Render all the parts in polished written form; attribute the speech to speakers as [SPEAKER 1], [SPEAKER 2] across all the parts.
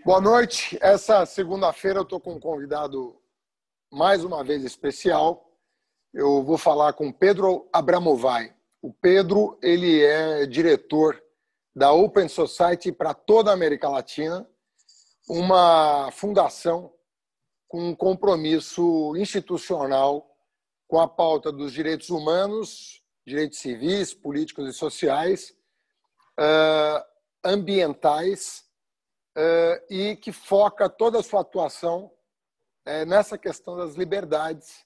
[SPEAKER 1] Boa noite. Essa segunda-feira eu estou com um convidado mais uma vez especial. Eu vou falar com Pedro Abramovay. O Pedro, ele é diretor da Open Society para toda a América Latina, uma fundação com um compromisso institucional com a pauta dos direitos humanos, direitos civis, políticos e sociais, ambientais, e que foca toda a sua atuação nessa questão das liberdades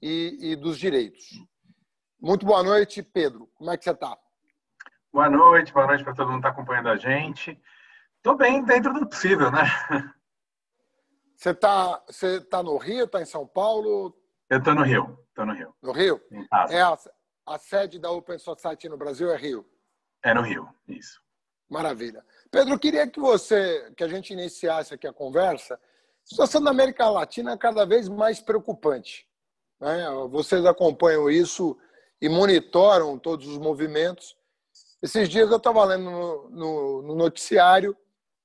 [SPEAKER 1] e dos direitos. Muito boa noite, Pedro. Como é que você está?
[SPEAKER 2] Boa noite para todo mundo que está acompanhando a gente. Estou bem dentro do possível, né?
[SPEAKER 1] Você tá no Rio, está em São Paulo?
[SPEAKER 2] Eu estou no Rio.
[SPEAKER 1] No Rio?
[SPEAKER 2] Em casa.
[SPEAKER 1] A sede da Open Society no Brasil é Rio?
[SPEAKER 2] É no Rio, isso.
[SPEAKER 1] Maravilha. Pedro, eu queria que a gente iniciasse aqui a conversa. A situação da América Latina é cada vez mais preocupante, né? Vocês acompanham isso e monitoram todos os movimentos. Esses dias eu estava lendo no noticiário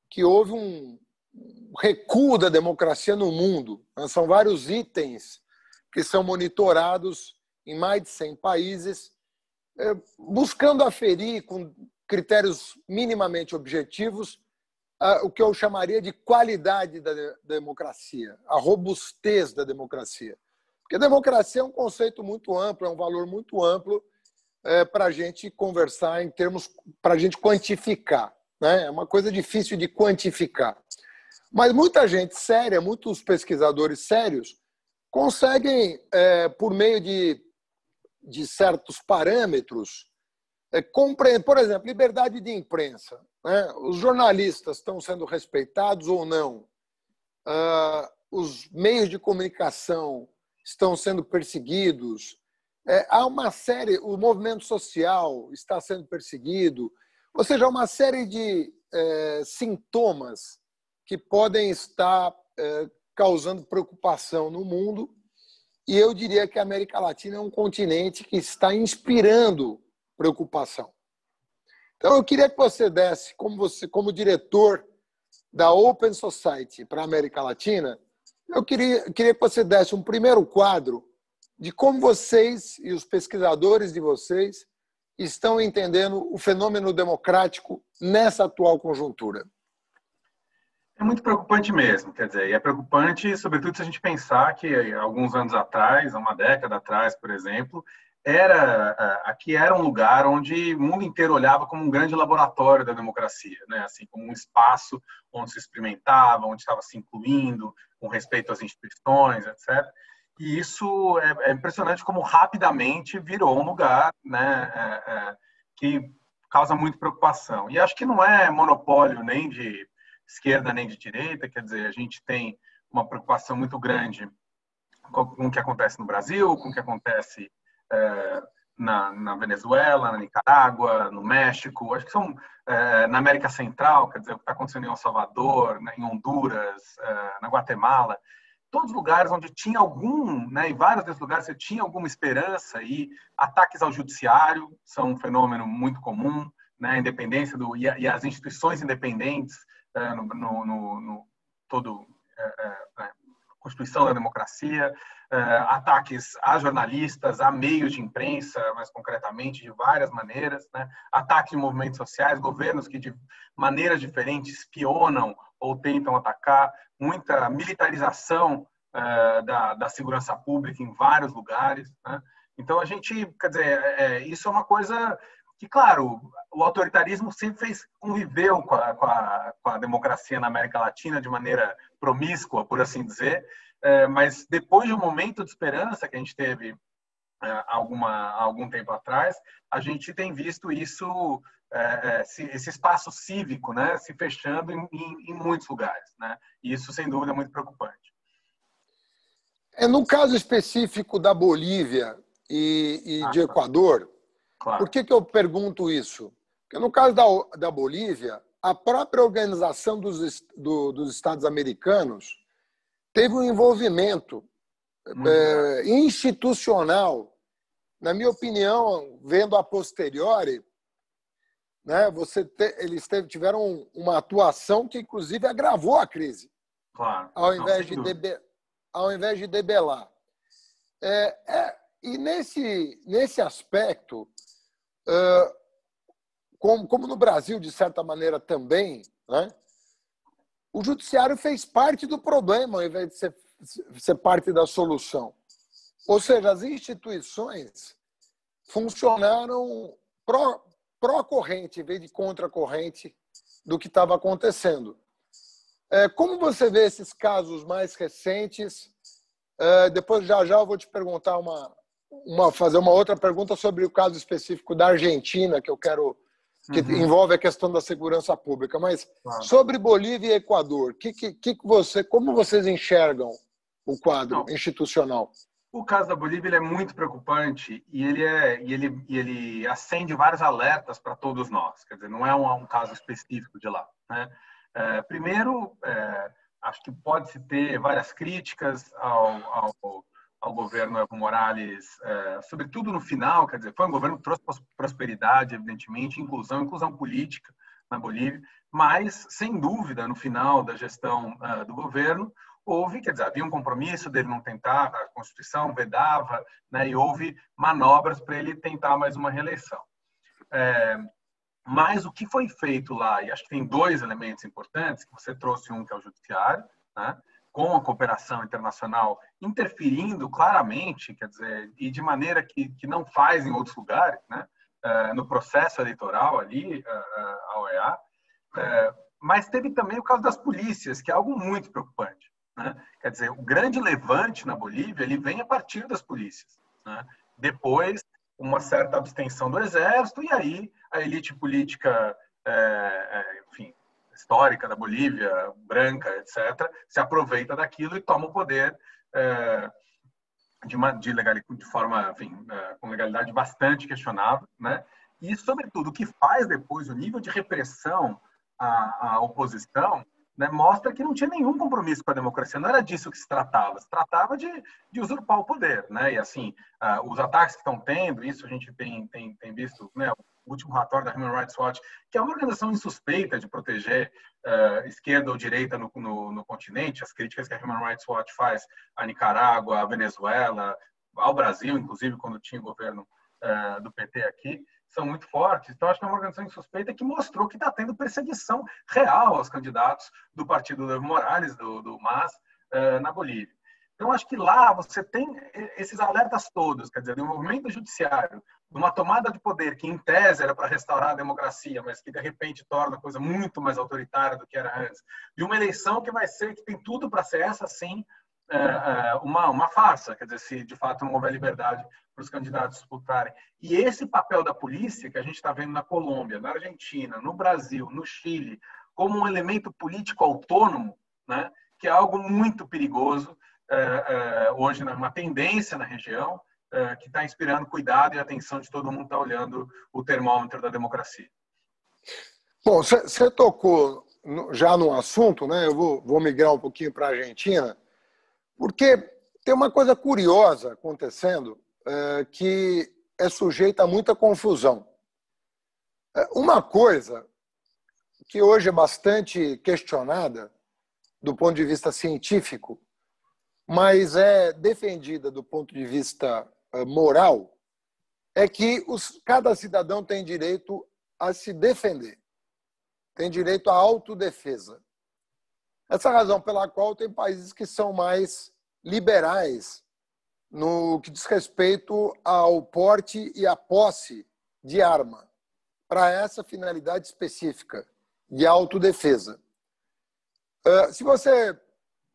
[SPEAKER 1] que houve um recuo da democracia no mundo. São vários itens que são monitorados em mais de 100 países, buscando aferir com critérios minimamente objetivos o que eu chamaria de qualidade da democracia, a robustez da democracia. Porque a democracia é um conceito muito amplo, é um valor muito amplo para a gente conversar em termos, para a gente quantificar, né? É uma coisa difícil de quantificar. Mas muita gente séria, muitos pesquisadores sérios, conseguem, por meio de certos parâmetros, compreender, por exemplo, liberdade de imprensa, né? Os jornalistas estão sendo respeitados ou não? Os meios de comunicação estão sendo perseguidos? Há uma série, o movimento social está sendo perseguido, ou seja, uma série de sintomas que podem estar causando preocupação no mundo, e eu diria que a América Latina é um continente que está inspirando preocupação. Então, eu queria que você desse, como diretor da Open Society para a América Latina, eu queria que você desse um primeiro quadro de como vocês e os pesquisadores de vocês estão entendendo o fenômeno democrático nessa atual conjuntura.
[SPEAKER 2] É muito preocupante mesmo, quer dizer, e é preocupante, sobretudo, se a gente pensar que alguns anos atrás, uma década atrás, por exemplo, aqui era um lugar onde o mundo inteiro olhava como um grande laboratório da democracia, né? Assim, como um espaço onde se experimentava, onde estava se incluindo, com respeito às instituições, etc. E isso é impressionante como rapidamente virou um lugar, né, que causa muita preocupação. E acho que não é monopólio nem de esquerda nem de direita, quer dizer, a gente tem uma preocupação muito grande com o que acontece no Brasil, com o que acontece na Venezuela, na Nicarágua, no México, acho que são na América Central, quer dizer, o que está acontecendo em El Salvador, né, em Honduras, na Guatemala, todos os lugares onde tinha algum, né, em vários desses lugares você tinha alguma esperança, e ataques ao judiciário são um fenômeno muito comum, né, a independência e as instituições independentes Constituição da democracia, ataques a jornalistas, a meios de imprensa, mais concretamente, de várias maneiras, né? Ataques de movimentos sociais, governos que de maneiras diferentes espionam ou tentam atacar, muita militarização da segurança pública em vários lugares, né? Então, a gente, quer dizer, isso é uma coisa que, claro, o autoritarismo sempre conviveu com a democracia na América Latina de maneira promíscua, por assim dizer, mas depois de um momento de esperança que a gente teve algum tempo atrás, a gente tem visto isso, esse espaço cívico, né, se fechando em muitos lugares, né? E isso, sem dúvida, é muito preocupante.
[SPEAKER 1] No caso específico da Bolívia e de Equador,
[SPEAKER 2] claro.
[SPEAKER 1] Por que eu pergunto isso? Porque no caso da Bolívia, a própria organização dos Estados americanos teve um envolvimento institucional na minha opinião, vendo a posteriori, né, eles tiveram uma atuação que, inclusive, agravou a crise,
[SPEAKER 2] Claro.
[SPEAKER 1] ao invés de debelar. E nesse aspecto, como no Brasil, de certa maneira, também, né, o judiciário fez parte do problema, ao invés de ser parte da solução. Ou seja, as instituições funcionaram pró-corrente, em vez de contra-corrente do que estava acontecendo. Como você vê esses casos mais recentes? Depois, já eu vou te perguntar fazer uma outra pergunta sobre o caso específico da Argentina, que envolve a questão da segurança pública. Mas sobre Bolívia e Equador, como vocês enxergam o quadro institucional?
[SPEAKER 2] O caso da Bolívia ele é muito preocupante e ele acende vários alertas para todos nós. Quer dizer, não é um caso específico de lá, né? Primeiro, acho que pode-se ter várias críticas ao governo Evo Morales, sobretudo no final. Quer dizer, foi um governo que trouxe prosperidade, evidentemente, inclusão política na Bolívia, mas, sem dúvida, no final da gestão do governo, havia um compromisso dele não tentar, a Constituição vedava, né, e houve manobras para ele tentar mais uma reeleição. Mas o que foi feito lá, e acho que tem dois elementos importantes, que você trouxe que é o judiciário, né, com a cooperação internacional interferindo claramente, quer dizer, e de maneira que não faz em outros lugares, né, no processo eleitoral ali, a OEA. Mas teve também o caso das polícias, que é algo muito preocupante, né? Quer dizer, o grande levante na Bolívia ele vem a partir das polícias, né? Depois, uma certa abstenção do exército, e aí a elite política, enfim, histórica da Bolívia, branca, etc., se aproveita daquilo e toma o poder de forma, enfim, com legalidade bastante questionável, né? E, sobretudo, o que faz depois o nível de repressão à oposição, né, mostra que não tinha nenhum compromisso com a democracia. Não era disso que se tratava de usurpar o poder, né? E assim, os ataques que estão tendo, isso a gente tem visto, né? O último relatório da Human Rights Watch, que é uma organização insuspeita de proteger esquerda ou direita no continente, as críticas que a Human Rights Watch faz à Nicarágua, à Venezuela, ao Brasil, inclusive quando tinha o governo do PT aqui, são muito fortes. Então, acho que é uma organização insuspeita que mostrou que está tendo perseguição real aos candidatos do partido do Evo Morales, do MAS, na Bolívia. Então, acho que lá você tem esses alertas todos, quer dizer, do movimento judiciário, de uma tomada de poder que, em tese, era para restaurar a democracia, mas que, de repente, torna a coisa muito mais autoritária do que era antes. E uma eleição que tem tudo para ser essa, sim, uma farsa, quer dizer, se de fato não houver liberdade para os candidatos disputarem. E esse papel da polícia que a gente está vendo na Colômbia, na Argentina, no Brasil, no Chile, como um elemento político autônomo, né, que é algo muito perigoso hoje, uma tendência na região, que está inspirando cuidado e atenção de todo mundo que está olhando o termômetro da democracia.
[SPEAKER 1] Bom, você tocou já no assunto, né? Eu vou migrar um pouquinho para a Argentina, porque tem uma coisa curiosa acontecendo que é sujeita a muita confusão. Uma coisa que hoje é bastante questionada do ponto de vista científico, mas é defendida do ponto de vista moral, é que cada cidadão tem direito a se defender, tem direito à autodefesa. Essa é a razão pela qual tem países que são mais liberais no que diz respeito ao porte e à posse de arma, para essa finalidade específica de autodefesa. Se você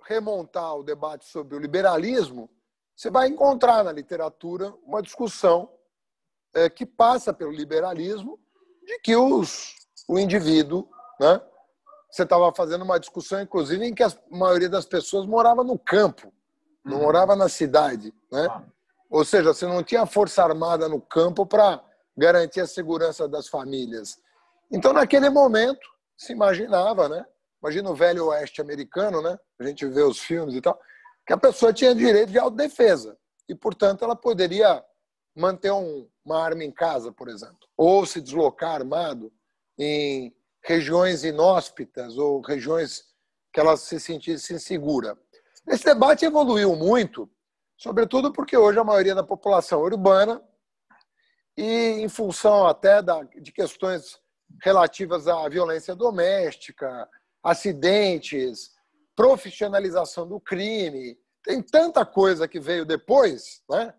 [SPEAKER 1] remontar o debate sobre o liberalismo, você vai encontrar na literatura uma discussão que passa pelo liberalismo de que o indivíduo, né? Você estava fazendo uma discussão, inclusive, em que a maioria das pessoas morava no campo, não morava na cidade, né? Ou seja, você não tinha força armada no campo para garantir a segurança das famílias. Então, naquele momento, se imaginava, né? Imagina o velho oeste americano, né? A gente vê os filmes e tal, que a pessoa tinha direito de autodefesa e, portanto, ela poderia manter uma arma em casa, por exemplo, ou se deslocar armado em regiões inóspitas ou regiões que ela se sentisse insegura. Esse debate evoluiu muito, sobretudo porque hoje a maioria da população é urbana e em função até de questões relativas à violência doméstica, acidentes, profissionalização do crime, tem tanta coisa que veio depois, né?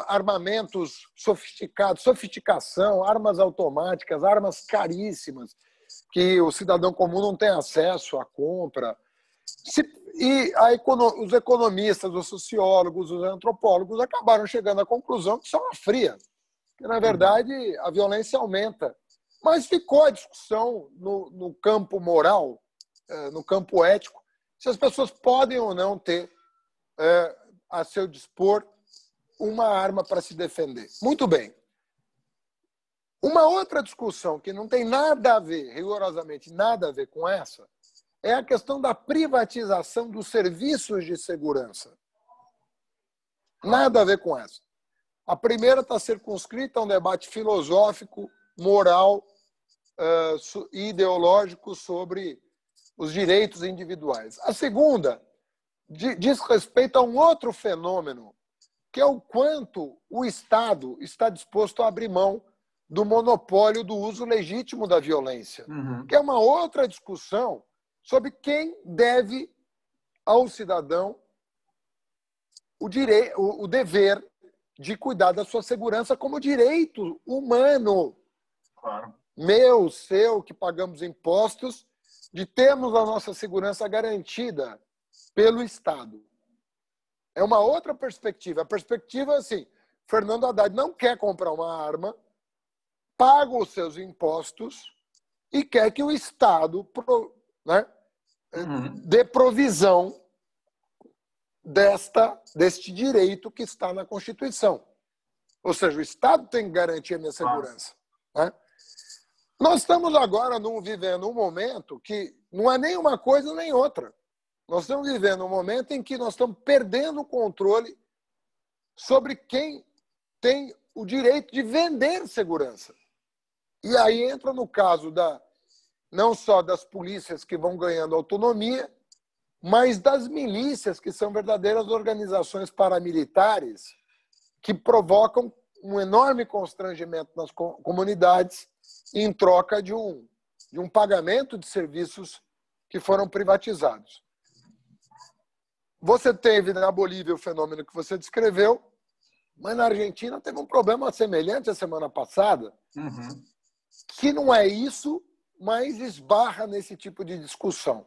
[SPEAKER 1] Armamentos sofisticados, sofisticação, armas automáticas, armas caríssimas, que o cidadão comum não tem acesso à compra. Os economistas, os sociólogos, os antropólogos acabaram chegando à conclusão que isso é uma fria, que, na verdade, a violência aumenta. Mas ficou a discussão no campo moral, no campo ético, se as pessoas podem ou não ter a seu dispor uma arma para se defender. Muito bem. Uma outra discussão que não tem nada a ver, rigorosamente nada a ver com essa, é a questão da privatização dos serviços de segurança. Nada a ver com essa. A primeira está circunscrita a um debate filosófico, moral e ideológico sobre os direitos individuais. A segunda diz respeito a um outro fenômeno, que é o quanto o Estado está disposto a abrir mão do monopólio do uso legítimo da violência, que é uma outra discussão sobre quem deve ao cidadão o dever de cuidar da sua segurança como direito humano.
[SPEAKER 2] Claro.
[SPEAKER 1] Meu, seu, que pagamos impostos, de termos a nossa segurança garantida pelo Estado. É uma outra perspectiva. A perspectiva é assim, Fernando Haddad não quer comprar uma arma, paga os seus impostos e quer que o Estado dê provisão deste direito que está na Constituição. Ou seja, o Estado tem que garantir a minha segurança. Né? Nós estamos agora vivendo um momento que não é nem uma coisa nem outra. Nós estamos vivendo um momento em que nós estamos perdendo o controle sobre quem tem o direito de vender segurança. E aí entra no caso não só das polícias que vão ganhando autonomia, mas das milícias, que são verdadeiras organizações paramilitares que provocam um enorme constrangimento nas comunidades em troca de um pagamento de serviços que foram privatizados. Você teve na Bolívia o fenômeno que você descreveu, mas na Argentina teve um problema semelhante a semana passada, que não é isso, mas esbarra nesse tipo de discussão.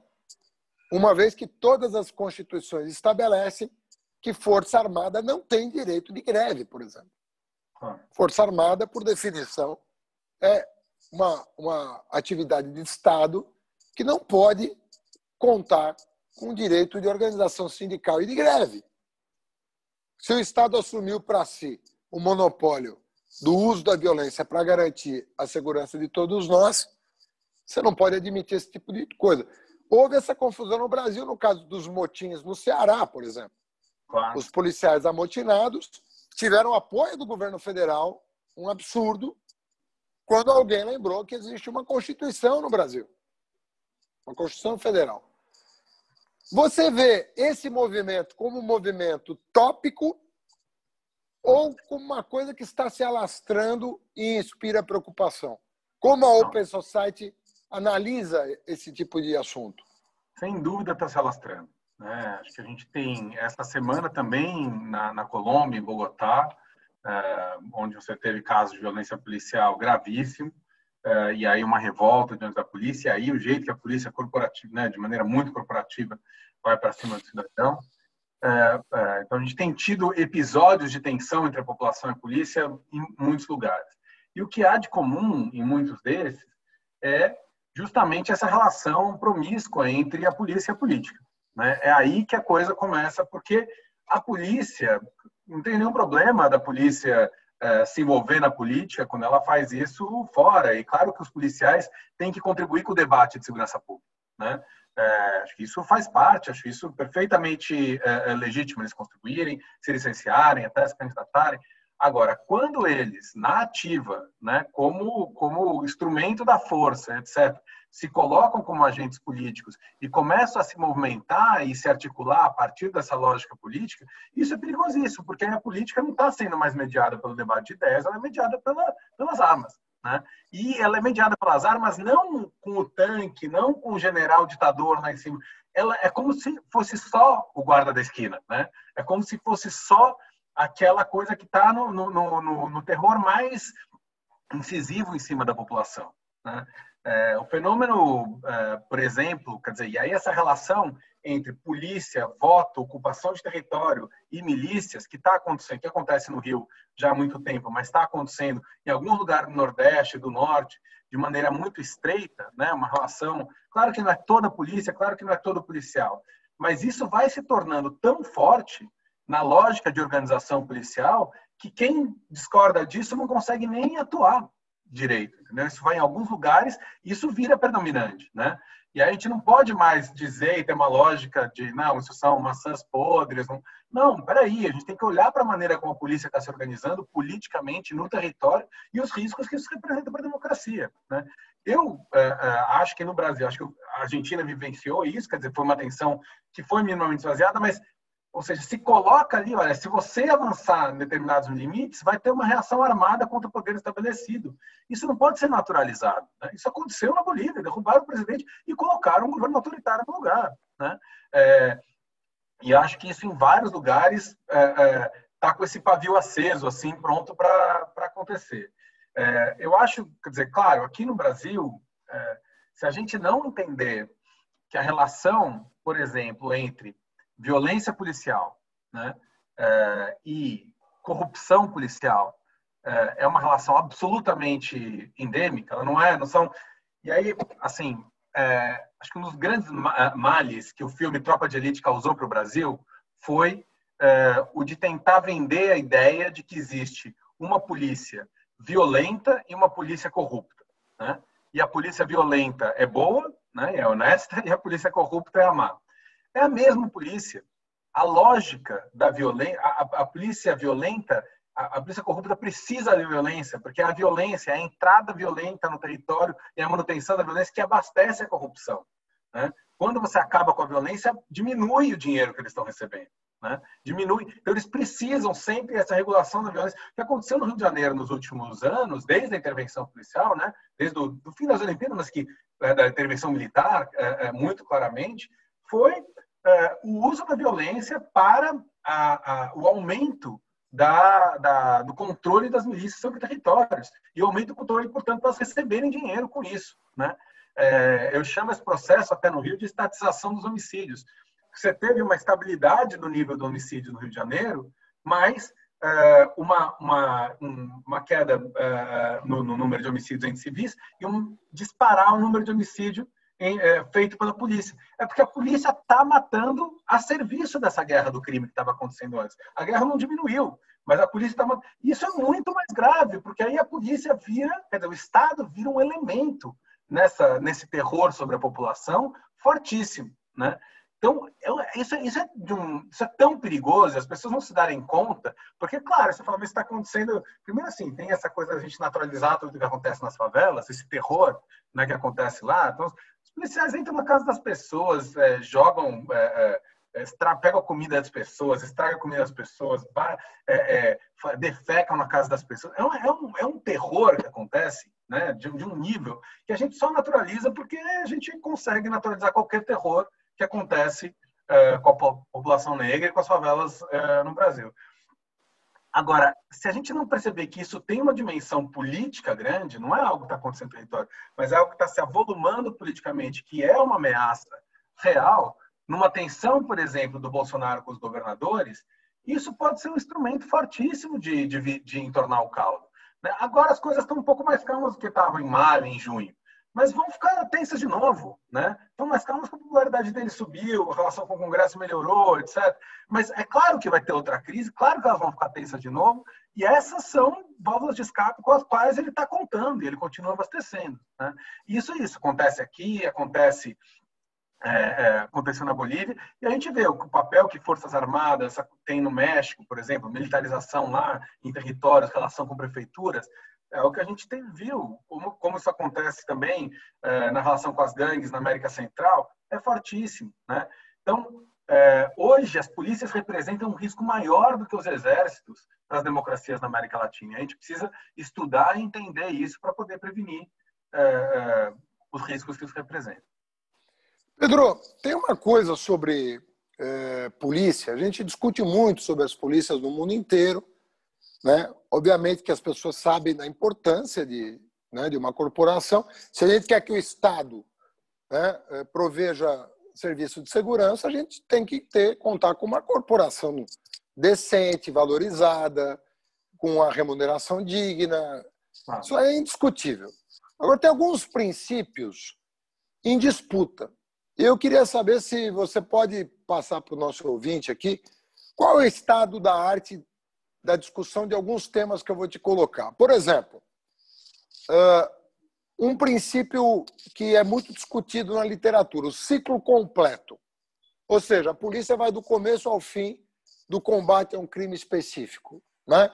[SPEAKER 1] Uma vez que todas as constituições estabelecem que Força Armada não tem direito de greve, por exemplo. Força Armada, por definição, é uma atividade de Estado que não pode contar com o direito de organização sindical e de greve. Se o Estado assumiu para si o monopólio do uso da violência para garantir a segurança de todos nós, você não pode admitir esse tipo de coisa. Houve essa confusão no Brasil, no caso dos motins no Ceará, por exemplo.
[SPEAKER 2] Claro.
[SPEAKER 1] Os policiais amotinados tiveram apoio do governo federal, um absurdo, quando alguém lembrou que existe uma Constituição no Brasil, uma Constituição Federal. Você vê esse movimento como um movimento tópico ou como uma coisa que está se alastrando e inspira preocupação? Como a Open Society analisa esse tipo de assunto?
[SPEAKER 2] Sem dúvida está se alastrando. Né? Acho que a gente tem, essa semana também, na Colômbia, em Bogotá, onde você teve casos de violência policial gravíssimo, e aí uma revolta diante da polícia, e aí o jeito que a polícia corporativa, né, de maneira muito corporativa, vai para cima do cidadão. Então a gente tem tido episódios de tensão entre a população e a polícia em muitos lugares. E o que há de comum em muitos desses é justamente essa relação promíscua entre a polícia e a política. Né? É aí que a coisa começa, porque a polícia, não tem nenhum problema da polícia se envolver na política quando ela faz isso fora. E claro que os policiais têm que contribuir com o debate de segurança pública. Né? Acho que isso faz parte, acho isso perfeitamente legítimo eles contribuírem, se licenciarem, até se candidatarem. Agora, quando eles, na ativa, né, como instrumento da força, etc., se colocam como agentes políticos e começam a se movimentar e se articular a partir dessa lógica política, isso é perigosíssimo, porque a política não está sendo mais mediada pelo debate de ideias, ela é mediada pelas armas. Né? E ela é mediada pelas armas não com o tanque, não com o general ditador lá em cima. Ela é como se fosse só o guarda da esquina. Né? É como se fosse só aquela coisa que está no terror mais incisivo em cima da população. Né? O fenômeno, por exemplo, quer dizer, e aí essa relação entre polícia, voto, ocupação de território e milícias, que está acontecendo, que acontece no Rio já há muito tempo, mas está acontecendo em alguns lugares do Nordeste, do Norte, de maneira muito estreita, né? Uma relação, claro que não é toda polícia, claro que não é todo policial, mas isso vai se tornando tão forte na lógica de organização policial que quem discorda disso não consegue nem atuar direito. Entendeu? Isso vai em alguns lugares e isso vira predominante. Né? E aí a gente não pode mais dizer e ter uma lógica de, não, isso são maçãs podres. Não, peraí, a gente tem que olhar para a maneira como a polícia está se organizando politicamente no território e os riscos que isso representa para a democracia. Né? Eu acho que no Brasil, acho que a Argentina vivenciou isso, quer dizer, foi uma tensão que foi minimamente esvaziada, mas ou seja, se coloca ali, olha, se você avançar em determinados limites, vai ter uma reação armada contra o poder estabelecido. Isso não pode ser naturalizado. Né? Isso aconteceu na Bolívia, derrubaram o presidente e colocaram um governo autoritário no lugar. Né? E acho que isso em vários lugares está com esse pavio aceso, assim, pronto para acontecer. Eu acho, quer dizer, claro, aqui no Brasil, se a gente não entender que a relação, por exemplo, entre violência policial, né, e corrupção policial é uma relação absolutamente endêmica. Ela não são. E aí, assim, acho que um dos grandes males que o filme Tropa de Elite causou para o Brasil foi o de tentar vender a ideia de que existe uma polícia violenta e uma polícia corrupta. Né? E a polícia violenta é boa, né, é honesta, e a polícia corrupta é a má. É a mesma polícia. A lógica da violência, a polícia violenta, a polícia corrupta precisa da violência, porque é a violência, é a entrada violenta no território e a manutenção da violência que abastece a corrupção. Né? Quando você acaba com a violência, diminui o dinheiro que eles estão recebendo. Né? Diminui. Então, eles precisam sempre dessa regulação da violência. O que aconteceu no Rio de Janeiro nos últimos anos, desde a intervenção policial, né? Desde o fim das Olimpíadas, mas que da intervenção militar, muito claramente, foi o uso da violência para o aumento do controle das milícias sobre territórios e o aumento do controle, portanto, para elas receberem dinheiro com isso. Né? Eu chamo esse processo, até no Rio, de estatização dos homicídios. Você teve uma estabilidade no nível do homicídio no Rio de Janeiro, mas uma queda no número de homicídios entre civis e disparar o número de homicídio feito pela polícia. É porque a polícia está matando a serviço dessa guerra do crime que estava acontecendo antes. A guerra não diminuiu, mas a polícia está matando. Isso é muito mais grave, porque aí a polícia quer dizer, o Estado vira um elemento nesse terror sobre a população fortíssimo. Né? Então, isso é tão perigoso, as pessoas não se darem conta, porque, claro, você fala, mas está acontecendo... Primeiro, assim, tem essa coisa da gente naturalizar tudo que acontece nas favelas, esse terror, né, que acontece lá. Então, os policiais entram na casa das pessoas, jogam, pegam a comida das pessoas, estragam a comida das pessoas, defecam na casa das pessoas. É um terror que acontece, né, de um nível que a gente só naturaliza porque a gente consegue naturalizar qualquer terror que acontece com a população negra e com as favelas no Brasil. Agora, se a gente não perceber que isso tem uma dimensão política grande, não é algo que está acontecendo no território, mas é algo que está se avolumando politicamente, que é uma ameaça real, numa tensão, por exemplo, do Bolsonaro com os governadores, isso pode ser um instrumento fortíssimo de entornar o caldo. Né? Agora as coisas estão um pouco mais calmas do que estavam em maio, em junho. Mas vão ficar tensas de novo, né? Estão mais calmas porque a popularidade dele subiu, a relação com o Congresso melhorou, etc. Mas é claro que vai ter outra crise, claro que elas vão ficar tensas de novo, e essas são válvulas de escape com as quais ele está contando, e ele continua abastecendo. Né? E isso acontece aqui, acontece aconteceu na Bolívia, e a gente vê o papel que Forças Armadas têm no México, por exemplo, militarização lá em territórios, relação com prefeituras, é o que a gente viu, como isso acontece também na relação com as gangues na América Central, é fortíssimo, né? Então, hoje as polícias representam um risco maior do que os exércitos para as democracias na América Latina. A gente precisa estudar e entender isso para poder prevenir os riscos que isso representa.
[SPEAKER 1] Pedro, tem uma coisa sobre polícia. A gente discute muito sobre as polícias no mundo inteiro, né? Obviamente que as pessoas sabem da importância de uma corporação. Se a gente quer que o Estado, né, proveja serviço de segurança, a gente tem que contar com uma corporação decente, valorizada, com a remuneração digna. Isso é indiscutível. Agora, tem alguns princípios em disputa. Eu queria saber se você pode passar para o nosso ouvinte aqui qual é o estado da arte da discussão de alguns temas que eu vou te colocar. Por exemplo, um princípio que é muito discutido na literatura, o ciclo completo. Ou seja, a polícia vai do começo ao fim do combate a um crime específico, né?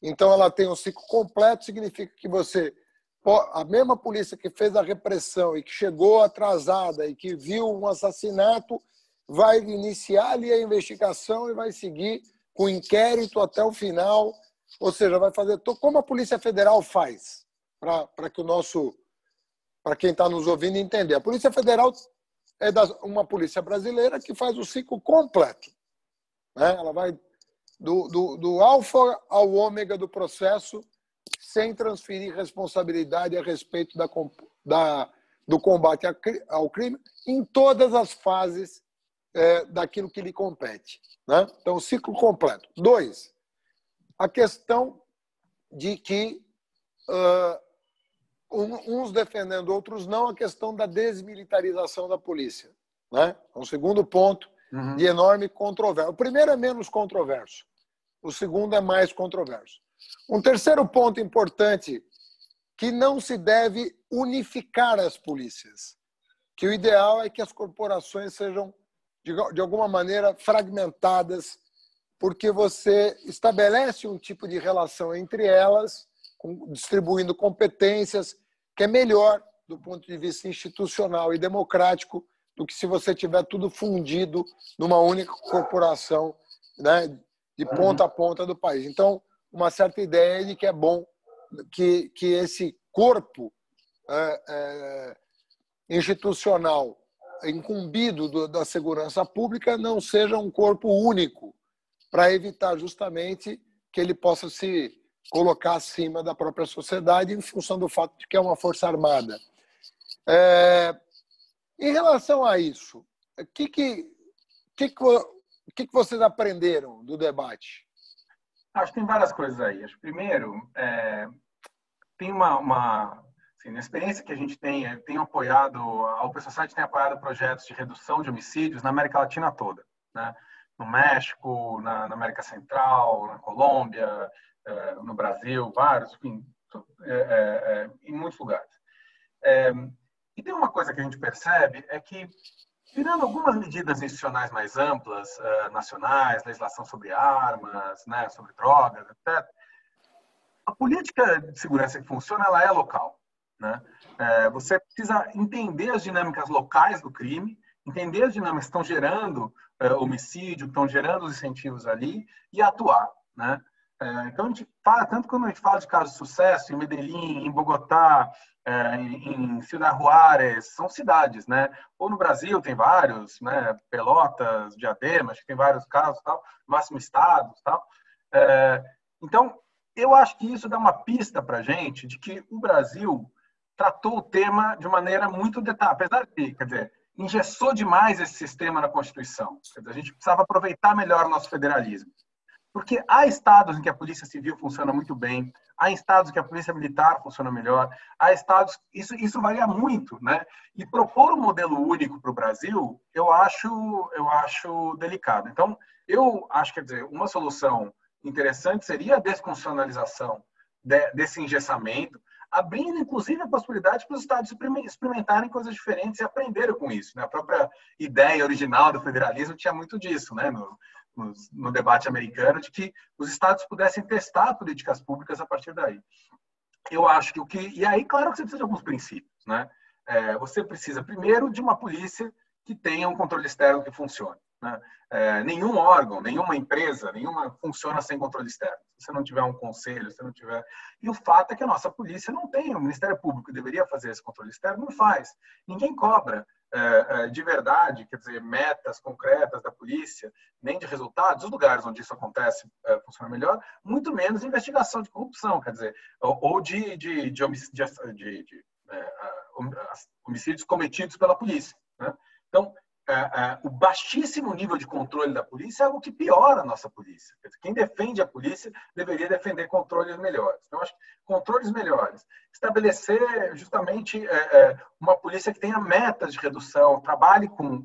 [SPEAKER 1] Então, ela tem um ciclo completo, significa que a mesma polícia que fez a repressão e que chegou atrasada e que viu um assassinato vai iniciar ali a investigação e vai seguir com o inquérito até o final, ou seja, vai fazer como a Polícia Federal faz, para quem está nos ouvindo entender. A Polícia Federal é uma polícia brasileira que faz o ciclo completo, né? Ela vai do alfa ao ômega do processo, sem transferir responsabilidade a respeito do combate ao crime em todas as fases daquilo que lhe compete, né? Então, o ciclo completo. 2, a questão de que uns defendendo, outros não, a questão da desmilitarização da polícia, né? É um segundo ponto de enorme controvérsia. O primeiro é menos controverso, o segundo é mais controverso. Um terceiro ponto importante, que não se deve unificar as polícias, que o ideal é que as corporações sejam, de alguma maneira, fragmentadas, porque você estabelece um tipo de relação entre elas, distribuindo competências, que é melhor do ponto de vista institucional e democrático do que se você tiver tudo fundido numa única corporação, né, de ponta a ponta do país. Então, uma certa ideia de que é bom que esse corpo institucional incumbido da segurança pública não seja um corpo único, para evitar justamente que ele possa se colocar acima da própria sociedade em função do fato de que é uma força armada. Em relação a isso, o que vocês aprenderam do debate?
[SPEAKER 2] Acho que tem várias coisas aí. Acho que, primeiro, tem assim, na experiência que a gente tem apoiado, a Open Society tem apoiado projetos de redução de homicídios na América Latina toda, né? No México, na América Central, na Colômbia, no Brasil, vários, enfim, em muitos lugares. E tem uma coisa que a gente percebe, é que, tirando algumas medidas institucionais mais amplas, nacionais, legislação sobre armas, né, sobre drogas, etc., a política de segurança que funciona, ela é local, né? Você precisa entender as dinâmicas locais do crime, entender as dinâmicas que estão gerando homicídio, que estão gerando os incentivos ali, e atuar, né? Então, a gente fala, tanto quando a gente fala de casos de sucesso, em Medellín, em Bogotá, em Ciudad Juárez, são cidades, né? Ou no Brasil tem vários, né? Pelotas, Diadema, acho que tem vários casos, tal, Máximo Estado, tal. Então, eu acho que isso dá uma pista para a gente de que o Brasil tratou o tema de maneira muito detalhada, apesar de, quer dizer, engessou demais esse sistema na Constituição. Quer dizer, a gente precisava aproveitar melhor o nosso federalismo. Porque há estados em que a polícia civil funciona muito bem, há estados em que a polícia militar funciona melhor, há estados... Isso varia muito, né? E propor um modelo único para o Brasil, eu acho delicado. Então, eu acho, quer dizer, uma solução interessante seria a desconstitucionalização desse engessamento, abrindo, inclusive, a possibilidade para os estados experimentarem coisas diferentes e aprenderem com isso. Né? A própria ideia original do federalismo tinha muito disso, né? No debate americano, de que os estados pudessem testar políticas públicas a partir daí. Eu acho que e aí, claro que você precisa de alguns princípios, né? Você precisa, primeiro, de uma polícia que tenha um controle externo que funcione. Né? Nenhum órgão, nenhuma empresa, nenhuma funciona sem controle externo. Se você não tiver um conselho, se não tiver... E o fato é que a nossa polícia não tem. O Ministério Público deveria fazer esse controle externo, não faz. Ninguém cobra de verdade, quer dizer, metas concretas da polícia, nem de resultados. Os lugares onde isso acontece funciona melhor, muito menos investigação de corrupção, quer dizer, ou de homicídios cometidos pela polícia. Né? Então, o baixíssimo nível de controle da polícia é algo que piora a nossa polícia. Quem defende a polícia deveria defender controles melhores. Então, acho que controles melhores. Estabelecer justamente uma polícia que tenha metas de redução, trabalhe com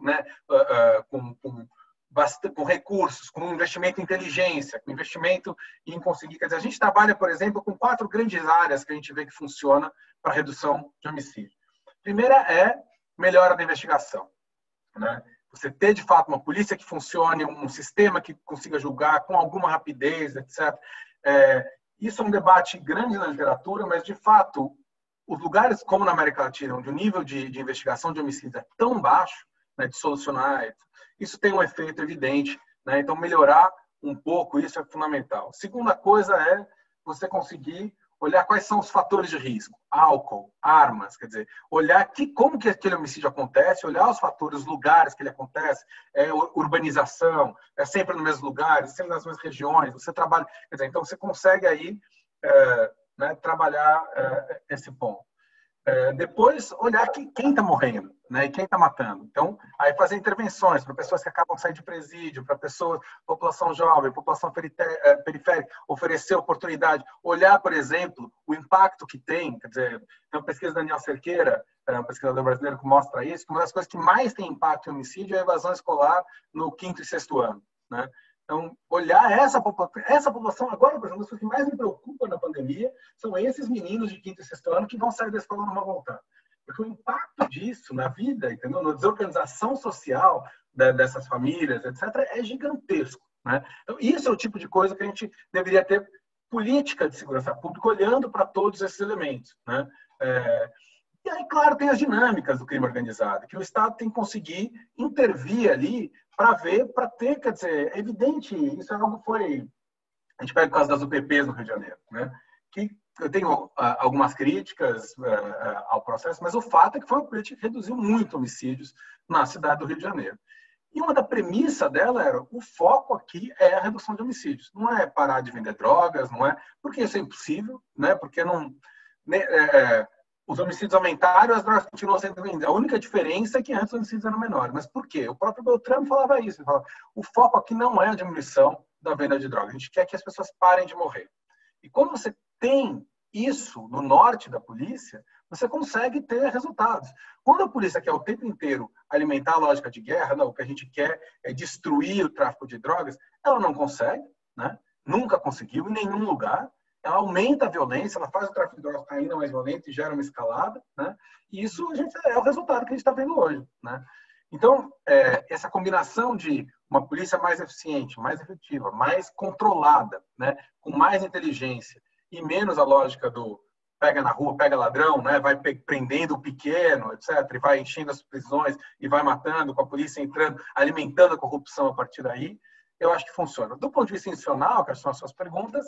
[SPEAKER 2] recursos, com investimento em inteligência, com investimento em conseguir... Quer dizer, a gente trabalha, por exemplo, com 4 grandes áreas que a gente vê que funciona para redução de homicídio. A primeira é melhora da investigação. Né? Você ter, de fato, uma polícia que funcione, um sistema que consiga julgar com alguma rapidez, etc. Isso é um debate grande na literatura, mas, de fato, os lugares como na América Latina, onde o nível de investigação de homicídio é tão baixo, né, de solucionar, isso tem um efeito evidente. Né? Então, melhorar um pouco isso é fundamental. Segunda coisa é você conseguir olhar quais são os fatores de risco. Álcool, armas, quer dizer, olhar como que aquele homicídio acontece, olhar os fatores, os lugares que ele acontece, urbanização, é sempre nos mesmos lugares, sempre nas mesmas regiões, você trabalha... Quer dizer, então, você consegue aí trabalhar esse ponto. Depois, olhar quem está morrendo, né, e quem está matando. Então, aí fazer intervenções para pessoas que acabam de sair de presídio, para pessoas, população jovem, população periférica, oferecer oportunidade. Olhar, por exemplo, o impacto que tem. Quer dizer, tem uma pesquisa da Daniel Cerqueira, um pesquisador brasileiro, que mostra isso, que uma das coisas que mais tem impacto em homicídio é a evasão escolar no 5º e 6º ano. Né? Então, olhar essa população agora, por exemplo, as coisas que mais me preocupam na pandemia são esses meninos de 5º e 6º ano que vão sair da escola e não vão voltar. Porque o impacto disso na vida, entendeu? Na desorganização social dessas famílias, etc., é gigantesco. Né? Então, isso é o tipo de coisa que a gente deveria ter política de segurança pública olhando para todos esses elementos. Né? E aí, claro, tem as dinâmicas do crime organizado, que o Estado tem que conseguir intervir ali para ter, quer dizer, é evidente, isso é algo que foi... A gente pega o caso das UPPs no Rio de Janeiro, né? Que eu tenho algumas críticas ao processo, mas o fato é que foi uma política que reduziu muito homicídios na cidade do Rio de Janeiro. E uma da premissa dela era, o foco aqui é a redução de homicídios. Não é parar de vender drogas, não é... Porque isso é impossível, né? Porque não... os homicídios aumentaram e as drogas continuam sendo vendidas. A única diferença é que antes os homicídios eram menores. Mas por quê? O próprio Beltrame falava isso. Ele falava, o foco aqui não é a diminuição da venda de drogas. A gente quer que as pessoas parem de morrer. E quando você tem isso no norte da polícia, você consegue ter resultados. Quando a polícia quer o tempo inteiro alimentar a lógica de guerra, não, o que a gente quer é destruir o tráfico de drogas, ela não consegue, né? Nunca conseguiu em nenhum lugar. Ela aumenta a violência, ela faz o tráfico de drogas ainda mais violento e gera uma escalada, né? E isso é o resultado que a gente está vendo hoje, né? Então, essa combinação de uma polícia mais eficiente, mais efetiva, mais controlada, né? Com mais inteligência e menos a lógica do pega na rua, pega ladrão, né? Vai prendendo o pequeno, etc., e vai enchendo as prisões e vai matando, com a polícia entrando, alimentando a corrupção a partir daí, eu acho que funciona. Do ponto de vista institucional, que são as suas perguntas,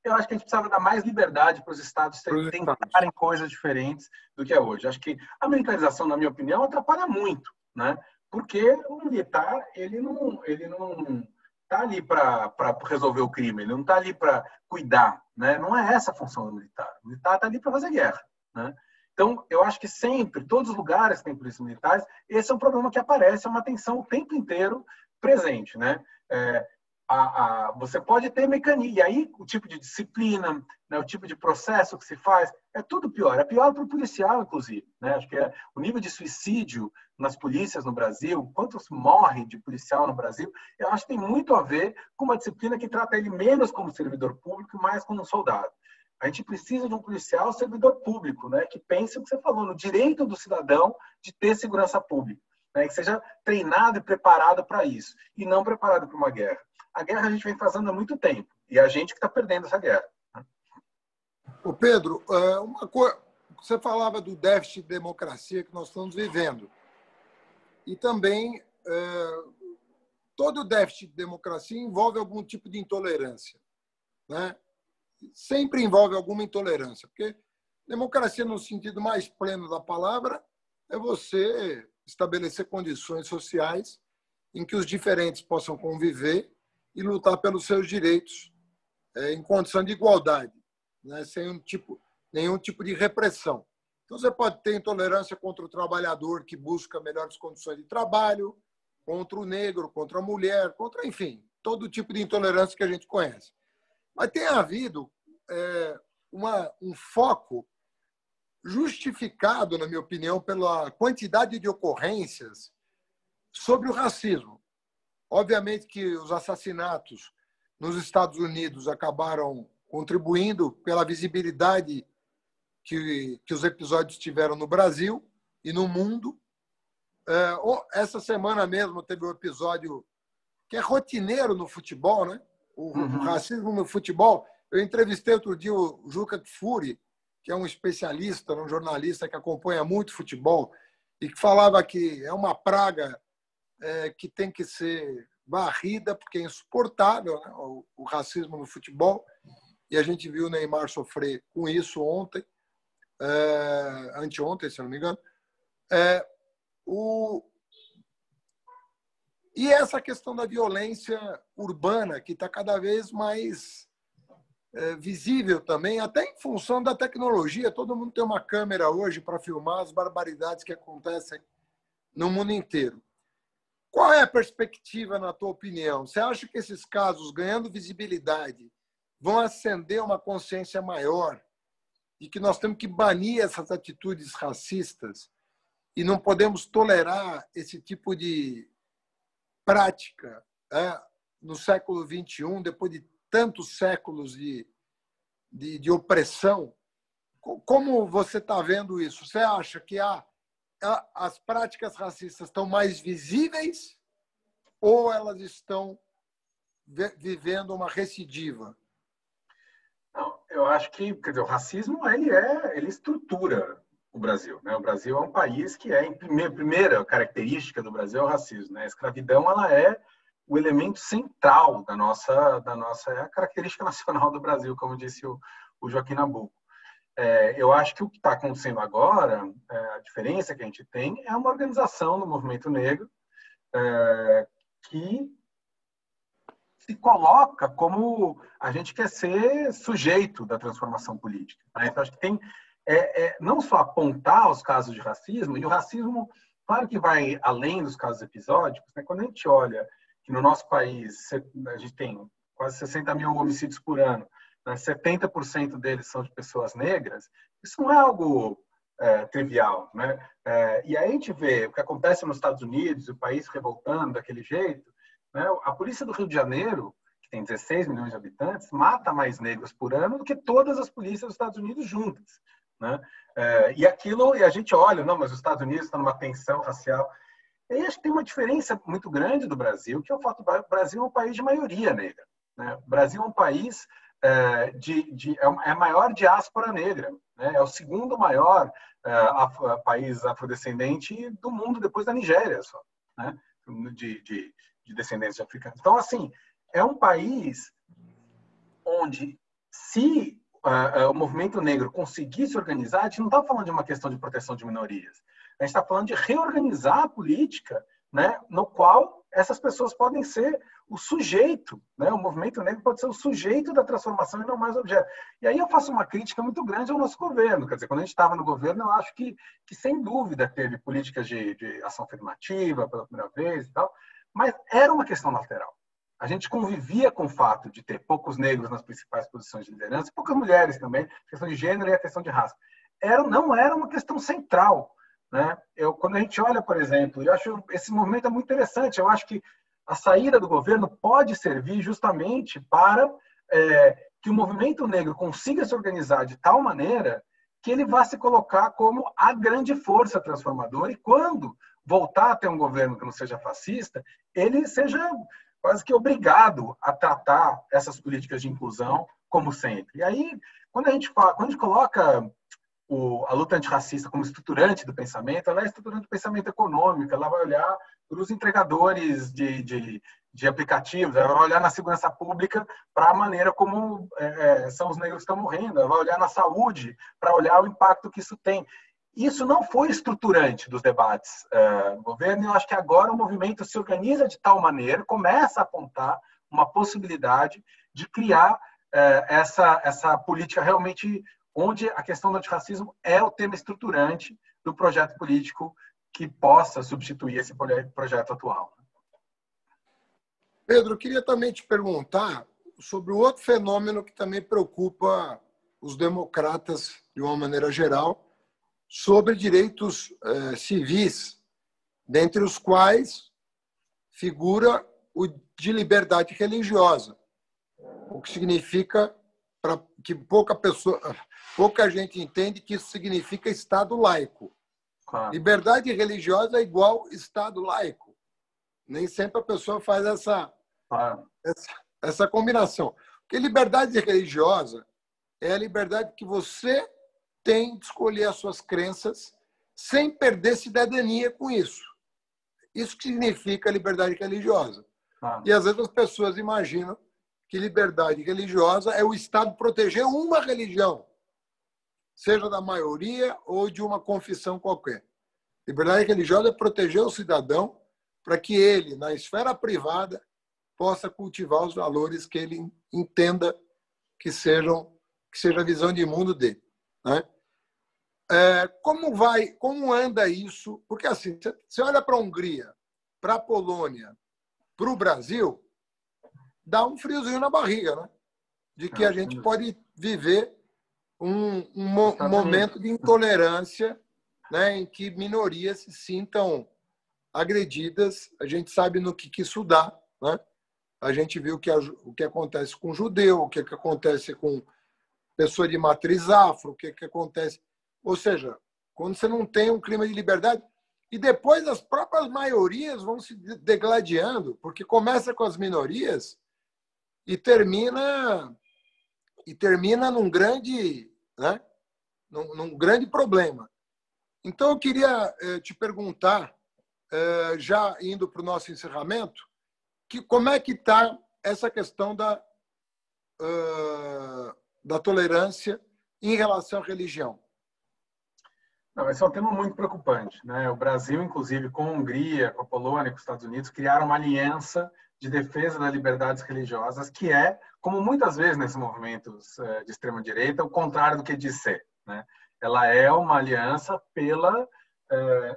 [SPEAKER 2] eu acho que a gente precisava dar mais liberdade para os estados tentarem coisas diferentes do que é hoje. Acho que a militarização, na minha opinião, atrapalha muito, né? Porque o militar, ele não está ali para resolver o crime, ele não está ali para cuidar, né? Não é essa a função do militar. O militar está ali para fazer guerra, né? Então, eu acho que sempre, todos os lugares que tem polícias militares, esse é um problema que aparece, é uma tensão o tempo inteiro presente, né? Você pode ter mecanismo, e aí o tipo de disciplina, né, o tipo de processo que se faz, é tudo pior. É pior para o policial, inclusive. Né? Acho que o nível de suicídio nas polícias no Brasil, quantos morrem de policial no Brasil, eu acho que tem muito a ver com uma disciplina que trata ele menos como servidor público, mais como um soldado. A gente precisa de um policial servidor público, né, que pense o que você falou, no direito do cidadão de ter segurança pública, né, que seja treinado e preparado para isso, e não preparado para uma guerra. A guerra a gente vem fazendo há muito tempo, e a gente que está perdendo essa guerra.
[SPEAKER 1] Ô Pedro, você falava do déficit de democracia que nós estamos vivendo. E também todo déficit de democracia envolve algum tipo de intolerância, né? Sempre envolve alguma intolerância, porque democracia, no sentido mais pleno da palavra, é você estabelecer condições sociais em que os diferentes possam conviver e lutar pelos seus direitos em condição de igualdade, né? Sem nenhum tipo de repressão. Então, você pode ter intolerância contra o trabalhador que busca melhores condições de trabalho, contra o negro, contra a mulher, contra, enfim, todo tipo de intolerância que a gente conhece. Mas tem havido um foco justificado, na minha opinião, pela quantidade de ocorrências sobre o racismo. Obviamente que os assassinatos nos Estados Unidos acabaram contribuindo pela visibilidade que os episódios tiveram no Brasil e no mundo. Essa semana mesmo teve um episódio que é rotineiro no futebol, né? O racismo no futebol. Eu entrevistei outro dia o Juca Kfouri, que é um especialista, um jornalista que acompanha muito futebol, e que falava que é uma praga que tem que ser varrida, porque é insuportável, né? O racismo no futebol. E a gente viu o Neymar sofrer com isso ontem, anteontem, se não me engano. E essa questão da violência urbana, que está cada vez mais visível também, até em função da tecnologia. Todo mundo tem uma câmera hoje para filmar as barbaridades que acontecem no mundo inteiro. Qual é a perspectiva, na tua opinião? Você acha que esses casos, ganhando visibilidade, vão acender uma consciência maior e que nós temos que banir essas atitudes racistas e não podemos tolerar esse tipo de prática no século XXI, depois de tantos séculos de opressão? Como você está vendo isso? Você acha que as práticas racistas estão mais visíveis ou elas estão vivendo uma recidiva?
[SPEAKER 2] Não, eu acho que, quer dizer, o racismo ele estrutura o Brasil, né? O Brasil é um país que a primeira característica do Brasil é o racismo, né? A escravidão, ela é o elemento central da nossa é a característica nacional do Brasil, como disse o Joaquim Nabuco. Eu acho que o que está acontecendo agora, a diferença que a gente tem é uma organização do movimento negro que se coloca como a gente quer ser sujeito da transformação política, né? Então, acho que tem não só apontar os casos de racismo, e o racismo, claro que vai além dos casos episódicos, né? Quando a gente olha que no nosso país a gente tem quase 60 mil homicídios por ano, né? 70% deles são de pessoas negras, isso não é algo trivial, né? E aí a gente vê o que acontece nos Estados Unidos, o país revoltando daquele jeito, né? A polícia do Rio de Janeiro, que tem 16 milhões de habitantes, mata mais negros por ano do que todas as polícias dos Estados Unidos juntas, né? E a gente olha, não, mas os Estados Unidos estão numa tensão racial. E aí acho que tem uma diferença muito grande do Brasil, que é o fato do Brasil é um país de maioria negra, né? O Brasil é um país é a maior diáspora negra, né? É o segundo maior país afrodescendente do mundo, depois da Nigéria só, né? De descendentes de africanos. Então, assim, é um país onde, se o movimento negro conseguir se organizar, a gente não está falando de uma questão de proteção de minorias. A gente está falando de reorganizar a política, né, no qual essas pessoas podem ser o sujeito, né? O movimento negro pode ser o sujeito da transformação e não mais o objeto. E aí eu faço uma crítica muito grande ao nosso governo. Quer dizer, quando a gente estava no governo, eu acho que sem dúvida teve políticas de ação afirmativa pela primeira vez e tal, mas era uma questão lateral. A gente convivia com o fato de ter poucos negros nas principais posições de liderança, poucas mulheres também, a questão de gênero e a questão de raça. Não era uma questão central, né? Quando a gente olha, por exemplo, eu acho esse movimento é muito interessante. Eu acho que a saída do governo pode servir justamente para que o movimento negro consiga se organizar de tal maneira que ele vá se colocar como a grande força transformadora e quando voltar a ter um governo que não seja fascista, ele seja quase que obrigado a tratar essas políticas de inclusão como sempre. E aí, quando a gente coloca a luta antirracista como estruturante do pensamento, ela é estruturante do pensamento econômico, ela vai olhar para os entregadores de aplicativos, ela vai olhar na segurança pública para a maneira como são os negros que estão morrendo, ela vai olhar na saúde para olhar o impacto que isso tem. Isso não foi estruturante dos debates do governo, e eu acho que agora o movimento se organiza de tal maneira, começa a apontar uma possibilidade de criar essa política realmente onde a questão do antirracismo é o tema estruturante do projeto político que possa substituir esse projeto atual.
[SPEAKER 1] Pedro, eu queria também te perguntar sobre o outro fenômeno que também preocupa os democratas de uma maneira geral, sobre direitos civis, dentre os quais figura o de liberdade religiosa, o que significa que pouca gente entende que isso significa Estado laico. Claro. Liberdade religiosa é igual Estado laico. Nem sempre a pessoa faz essa combinação. Porque liberdade religiosa é a liberdade que você tem de escolher as suas crenças sem perder cidadania com isso. Isso que significa liberdade religiosa. E às vezes as pessoas imaginam que liberdade religiosa é o Estado proteger uma religião, seja da maioria ou de uma confissão qualquer. Liberdade religiosa é proteger o cidadão para que ele, na esfera privada, possa cultivar os valores que ele entenda que seja a visão de mundo dele. Né? Como anda isso? Porque assim, você olha para a Hungria, para a Polônia, para o Brasil, dá um friozinho na barriga, né? De que a gente pode viver um momento de intolerância, né, em que minorias se sintam agredidas. A gente sabe no que isso dá. Né? A gente viu o que acontece com judeu, o que acontece com pessoa de matriz afro, o que acontece... Ou seja, quando você não tem um clima de liberdade... E depois as próprias maiorias vão se degladiando, porque começa com as minorias e termina num grande, né? num grande problema. Então, eu queria te perguntar, já indo para o nosso encerramento, como é que está essa questão da tolerância em relação à religião?
[SPEAKER 2] Não, esse é um tema muito preocupante, né? O Brasil, inclusive, com a Hungria, com a Polônia, com os Estados Unidos, criaram uma aliança de defesa das liberdades religiosas, que é, como muitas vezes nesses movimentos de extrema-direita, o contrário do que diz ser. Né? Ela é uma aliança pela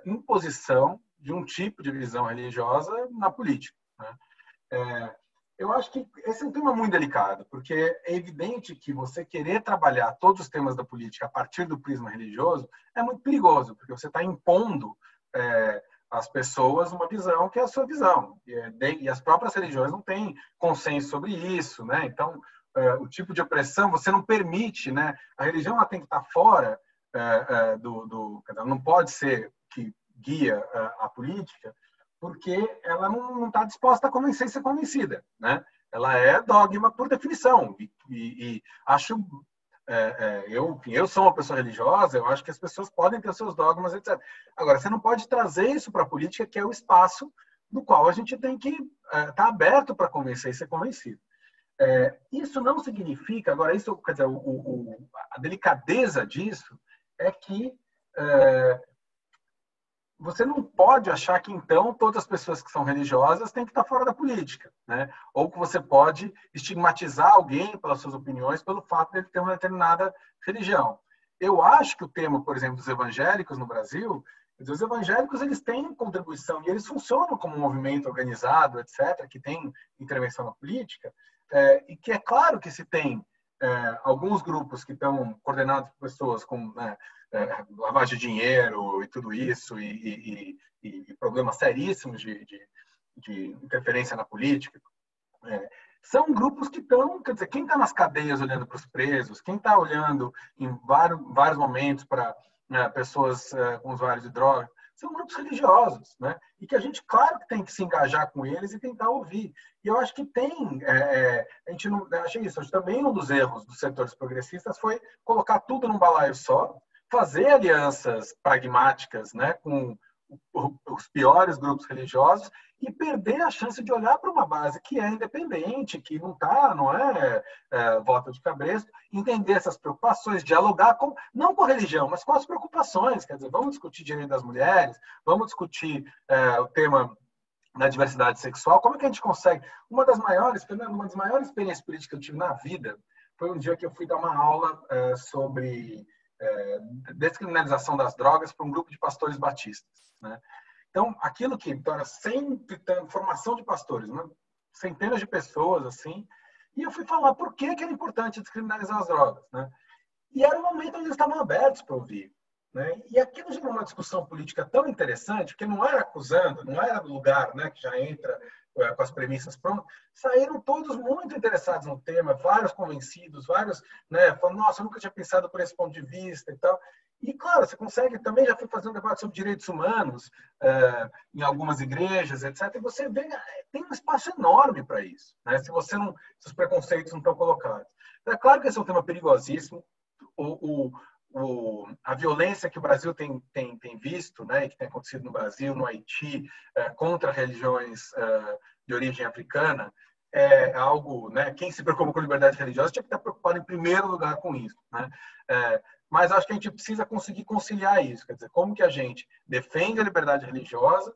[SPEAKER 2] imposição de um tipo de visão religiosa na política. Né? Eu acho que esse é um tema muito delicado, porque é evidente que você querer trabalhar todos os temas da política a partir do prisma religioso é muito perigoso, porque você está impondo às pessoas uma visão que é a sua visão. E as próprias religiões não têm consenso sobre isso. Né? Então, o tipo de opressão você não permite. Né? A religião ela tem que estar fora não pode ser que guia a política, porque ela não está disposta a convencer e ser convencida. Né? Ela é dogma por definição. E acho... eu sou uma pessoa religiosa, eu acho que as pessoas podem ter seus dogmas, etc. Agora, você não pode trazer isso para a política, que é o espaço no qual a gente tem que estar aberto para convencer e ser convencido. Isso não significa... Agora, isso, quer dizer, a delicadeza disso é que... você não pode achar que, então, todas as pessoas que são religiosas têm que estar fora da política. Né? Ou que você pode estigmatizar alguém pelas suas opiniões pelo fato de ele ter uma determinada religião. Eu acho que o tema, por exemplo, dos evangélicos no Brasil, os evangélicos eles têm contribuição e eles funcionam como um movimento organizado, etc., que tem intervenção na política, e que é claro que se tem alguns grupos que estão coordenados por pessoas com... lavagem de dinheiro e tudo isso, e problemas seríssimos de interferência na política. são grupos que estão, quer dizer, quem está nas cadeias olhando para os presos, quem está olhando em vários momentos para pessoas com usuários de drogas, são grupos religiosos, né? E que a gente, claro que tem que se engajar com eles e tentar ouvir. E eu acho que a gente não acha isso. Acho que também um dos erros dos setores progressistas foi colocar tudo num balaio só, fazer alianças pragmáticas, né, com os piores grupos religiosos e perder a chance de olhar para uma base que é independente, que não é voto de cabresto, entender essas preocupações, dialogar não com a religião, mas com as preocupações. Quer dizer, vamos discutir direito das mulheres, vamos discutir o tema da diversidade sexual. Como é que a gente consegue? Uma das maiores experiências políticas que eu tive na vida foi um dia que eu fui dar uma aula sobre descriminalização das drogas para um grupo de pastores batistas, né? Então, aquilo que era sempre formação de pastores, né? Centenas de pessoas, assim, e eu fui falar por que era importante descriminalizar as drogas, né? E era um momento onde eles estavam abertos para ouvir, né? E aquilo gerou uma discussão política tão interessante, porque não era acusando, não era do lugar, né, que já entra com as premissas prontas, saíram todos muito interessados no tema, vários convencidos, vários, né, falando, nossa, eu nunca tinha pensado por esse ponto de vista e tal. E, claro, você consegue, também já fui fazendo debate sobre direitos humanos em algumas igrejas, etc., e você vê, tem um espaço enorme para isso, né, se os preconceitos não estão colocados. É claro que esse é um tema perigosíssimo. A violência que o Brasil tem visto, né, que tem acontecido no Brasil, no Haiti, contra religiões de origem africana, é algo, né, quem se preocupa com liberdade religiosa tinha que estar preocupado em primeiro lugar com isso, né? Mas acho que a gente precisa conseguir conciliar isso, quer dizer, como que a gente defende a liberdade religiosa,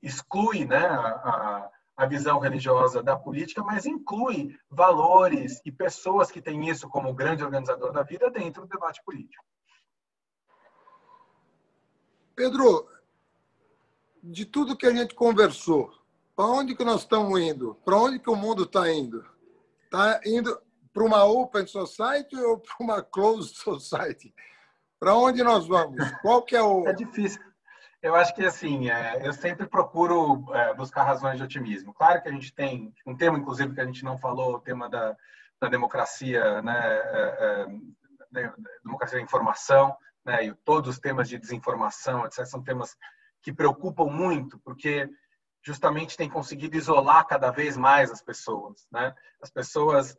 [SPEAKER 2] exclui, né, a visão religiosa da política, mas inclui valores e pessoas que têm isso como grande organizador da vida dentro do debate político.
[SPEAKER 1] Pedro, de tudo que a gente conversou, para onde que nós estamos indo? Para onde que o mundo está indo? Está indo para uma open society ou para uma closed society? Para onde nós vamos? Qual que é o...
[SPEAKER 2] É difícil. Eu acho que, assim, eu sempre procuro buscar razões de otimismo. Claro que a gente tem um tema, inclusive, que a gente não falou, o tema da democracia, né, democracia da informação, né, e todos os temas de desinformação, etc., são temas que preocupam muito, porque justamente tem conseguido isolar cada vez mais as pessoas, né? As pessoas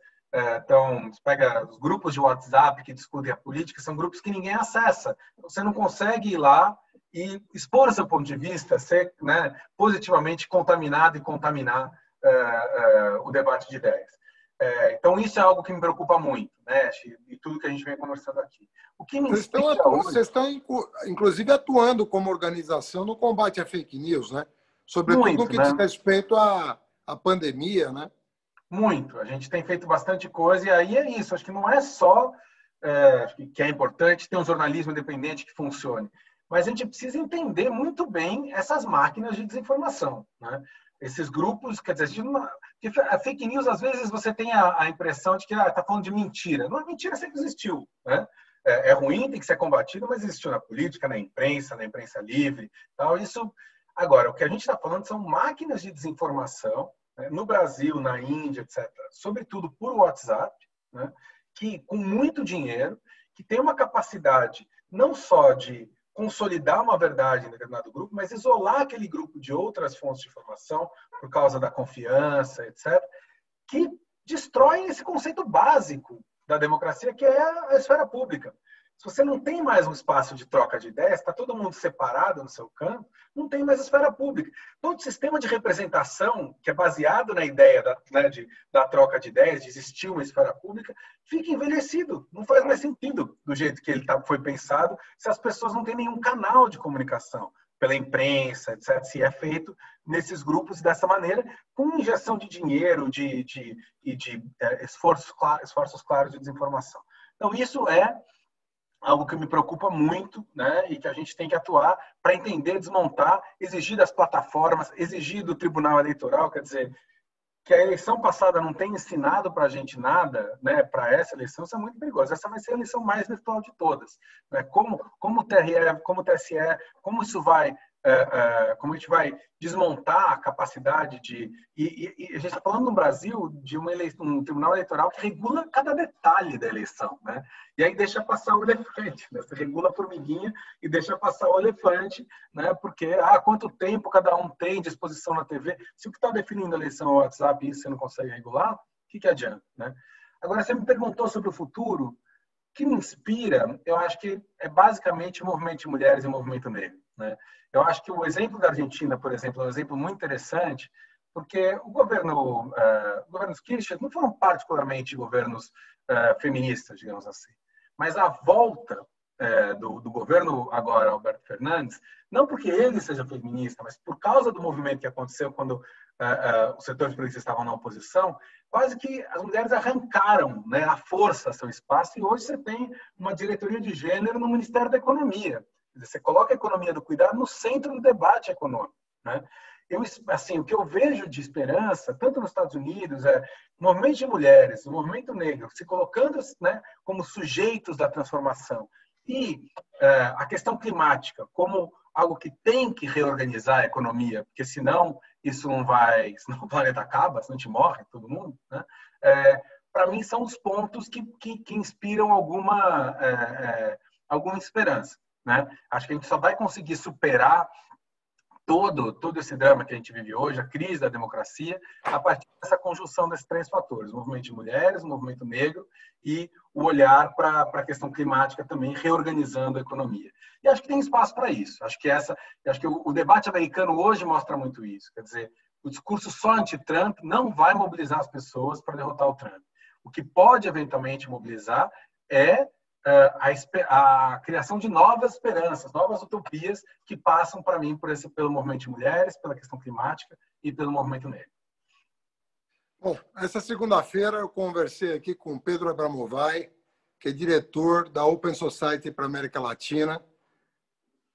[SPEAKER 2] pega os grupos de WhatsApp que discutem a política, são grupos que ninguém acessa. Você não consegue ir lá e expor o seu ponto de vista, ser, né, positivamente contaminado e contaminar o debate de ideias. Então, isso é algo que me preocupa muito, né, e tudo que a gente vem conversando aqui. O que me
[SPEAKER 1] Vocês estão, inclusive, atuando como organização no combate à fake news, né? Sobretudo
[SPEAKER 2] muito,
[SPEAKER 1] no que
[SPEAKER 2] né?
[SPEAKER 1] diz respeito à pandemia, né?
[SPEAKER 2] Muito. A gente tem feito bastante coisa, e aí é isso. Acho que não é só que é importante ter um jornalismo independente que funcione, mas a gente precisa entender muito bem essas máquinas de desinformação, né? Esses grupos, quer dizer, a fake news, às vezes, você tem a impressão de que está falando de mentira. Não, a mentira sempre existiu, né? É ruim, tem que ser combatido, mas existiu na política, na imprensa livre. Tal. Isso. Agora, o que a gente está falando são máquinas de desinformação, né, no Brasil, na Índia, etc., sobretudo por WhatsApp, né, que com muito dinheiro, que tem uma capacidade não só de consolidar uma verdade em determinado grupo, mas isolar aquele grupo de outras fontes de informação por causa da confiança, etc., que destroem esse conceito básico da democracia, que é a esfera pública. Se você não tem mais um espaço de troca de ideias, está todo mundo separado no seu canto, não tem mais esfera pública. Todo sistema de representação, que é baseado na ideia da troca de ideias, de existir uma esfera pública, fica envelhecido. Não faz mais sentido do jeito que ele foi pensado, se as pessoas não têm nenhum canal de comunicação pela imprensa, etc., se é feito nesses grupos dessa maneira, com injeção de dinheiro e de esforços claros de desinformação. Então, isso é algo que me preocupa muito, né, e que a gente tem que atuar para entender, desmontar, exigir das plataformas, exigir do Tribunal Eleitoral, quer dizer, que a eleição passada não tem ensinado para a gente nada, né, para essa eleição, isso é muito perigoso. Essa vai ser a eleição mais virtual de todas, né? Como o TRE, como o TSE, como isso vai como a gente vai desmontar a capacidade de... E a gente está falando no Brasil de um tribunal eleitoral que regula cada detalhe da eleição, né? E aí deixa passar o elefante, né? Você regula a formiguinha e deixa passar o elefante, né? Porque, quanto tempo cada um tem de exposição na TV? Se o que está definindo a eleição é o WhatsApp e isso você não consegue regular, o que adianta, né? Agora, você me perguntou sobre o futuro. O que me inspira, eu acho que é basicamente o movimento de mulheres e o movimento negro, né? Eu acho que o exemplo da Argentina, por exemplo, é um exemplo muito interessante, porque os governos Kirchner não foram particularmente governos feministas, digamos assim. Mas a volta do governo agora, Alberto Fernandes, não porque ele seja feminista, mas por causa do movimento que aconteceu quando os setores políticos estavam na oposição, quase que as mulheres arrancaram, né, à força seu espaço, e hoje você tem uma diretoria de gênero no Ministério da Economia. Você coloca a economia do cuidado no centro do debate econômico, né? O que eu vejo de esperança, tanto nos Estados Unidos, o movimento de mulheres, o movimento negro, se colocando, né, como sujeitos da transformação, e a questão climática como algo que tem que reorganizar a economia, porque senão isso não vai, senão o planeta acaba, senão a gente morre, todo mundo, né? Para mim são os pontos que inspiram alguma esperança, né? Acho que a gente só vai conseguir superar todo esse drama que a gente vive hoje, a crise da democracia, a partir dessa conjunção desses três fatores: o movimento de mulheres, o movimento negro e o olhar para a questão climática também, reorganizando a economia. E acho que tem espaço para isso. Acho que o debate americano hoje mostra muito isso. Quer dizer, o discurso só anti-Trump não vai mobilizar as pessoas para derrotar o Trump. O que pode eventualmente mobilizar é a criação de novas esperanças, novas utopias que passam, para mim, pelo movimento de mulheres, pela questão climática e pelo movimento negro.
[SPEAKER 1] Bom, essa segunda-feira eu conversei aqui com Pedro Abramovay, que é diretor da Open Society para a América Latina,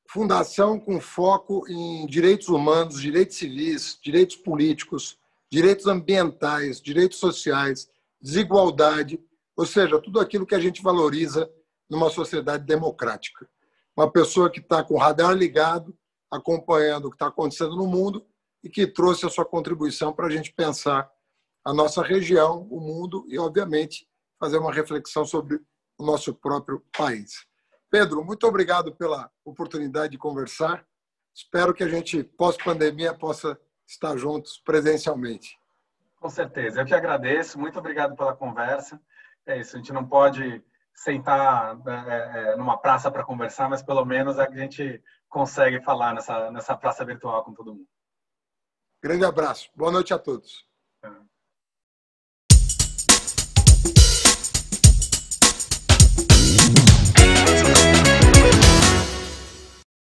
[SPEAKER 1] fundação com foco em direitos humanos, direitos civis, direitos políticos, direitos ambientais, direitos sociais, desigualdade, ou seja, tudo aquilo que a gente valoriza numa sociedade democrática. Uma pessoa que está com o radar ligado, acompanhando o que está acontecendo no mundo e que trouxe a sua contribuição para a gente pensar a nossa região, o mundo e, obviamente, fazer uma reflexão sobre o nosso próprio país. Pedro, muito obrigado pela oportunidade de conversar. Espero que a gente, pós-pandemia, possa estar juntos presencialmente.
[SPEAKER 2] Com certeza. Eu que agradeço. Muito obrigado pela conversa. É isso, a gente não pode sentar numa praça para conversar, mas pelo menos a gente consegue falar nessa praça virtual com todo mundo.
[SPEAKER 1] Grande abraço. Boa noite a todos.
[SPEAKER 2] É.